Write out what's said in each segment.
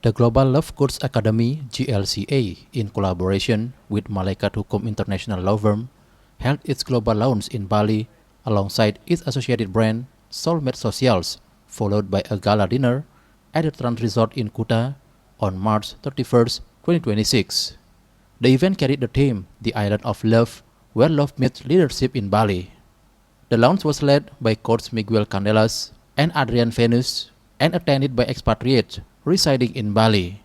The Global Love Coach Academy (GLCA), in collaboration with Malekat Hukum international law firm, held its global launch in Bali alongside its associated brand Soulmate Socials, followed by a gala dinner at the Trans Resort in Kuta on March 31st, 2026. The event carried the theme "The Island of Love, where love meets leadership in Bali." The launch was led by Coach Miguel Candelas and Adriane and attended by expatriates residing in Bali.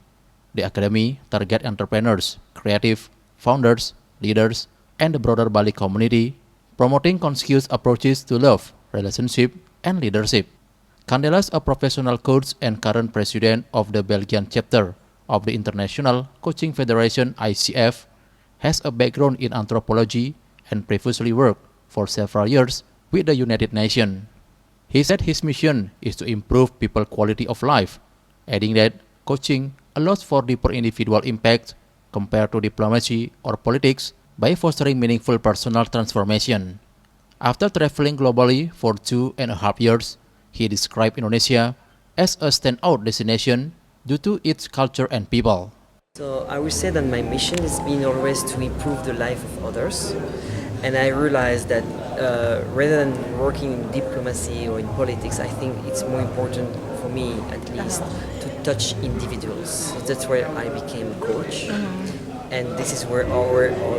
The academy targets entrepreneurs, creative, founders, leaders, and the broader Bali community, promoting conscious approaches to love, relationship, and leadership. Candelas, a professional coach and current president of the Belgian chapter of the International Coaching Federation (ICF), has a background in anthropology and previously worked for several years with the United Nations. He said his mission is to improve people's quality of life, adding that coaching allows for deeper individual impact compared to diplomacy or politics by fostering meaningful personal transformation. After traveling globally for 2.5 years, he described Indonesia as a standout destination due to its culture and people. So I would say that my mission has been always to improve the life of others, and I realized that rather than working in diplomacy or in politics, I think it's more important for me, at least, to touch individuals. So that's where I became a coach, and this is where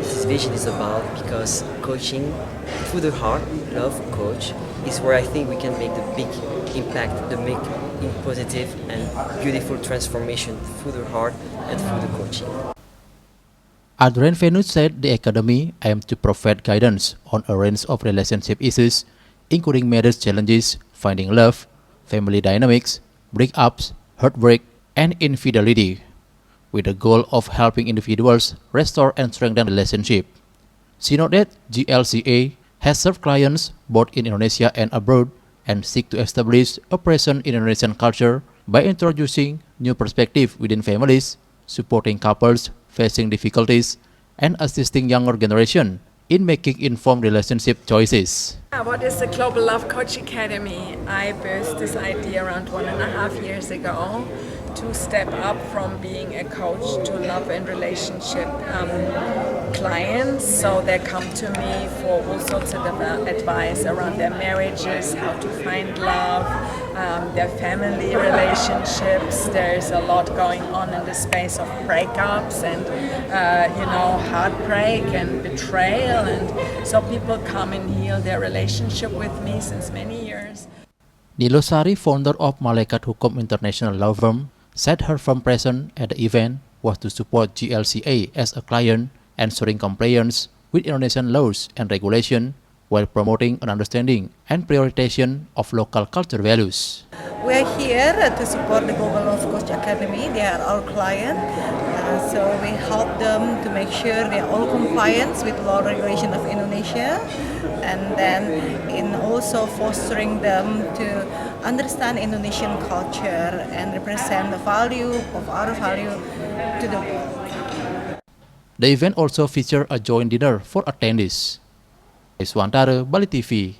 this vision is about. Because coaching through the heart, love coach, is where I think we can make the big impact, positive and beautiful transformation through the heart and through the coaching. Adriane said the academy aimed to provide guidance on a range of relationship issues, including marriage challenges, finding love, family dynamics, breakups, heartbreak, and infidelity, with the goal of helping individuals restore and strengthen relationships. She noted GLCA has served clients both in Indonesia and abroad and seek to establish a presence in Indonesian culture by introducing new perspectives within families, supporting couples facing difficulties, and assisting younger generation in making informed relationship choices. What is the Global Love Coach Academy? I birthed this idea around 1.5 years ago to step up from being a coach to love and relationship clients. So they come to me for all sorts of advice around their marriages, how to find love, their family relationships. There's a lot going on in the space of breakups and heartbreak and betrayal, and so people come and heal their relationship with me since many years. Nilosari, founder of Malekat Hukum international law firm, said her firm presence at the event was to support GLCA as a client, ensuring compliance with Indonesian laws and regulation while promoting an understanding and prioritization of local culture values. We're here to support the Global Love Coach Academy. They are our client, so we help them to make sure they are all compliant with law regulation of Indonesia, and then in also fostering them to understand Indonesian culture and represent the value of our value to the world. The event also featured a joint dinner for attendees. Iswantara, Bali TV.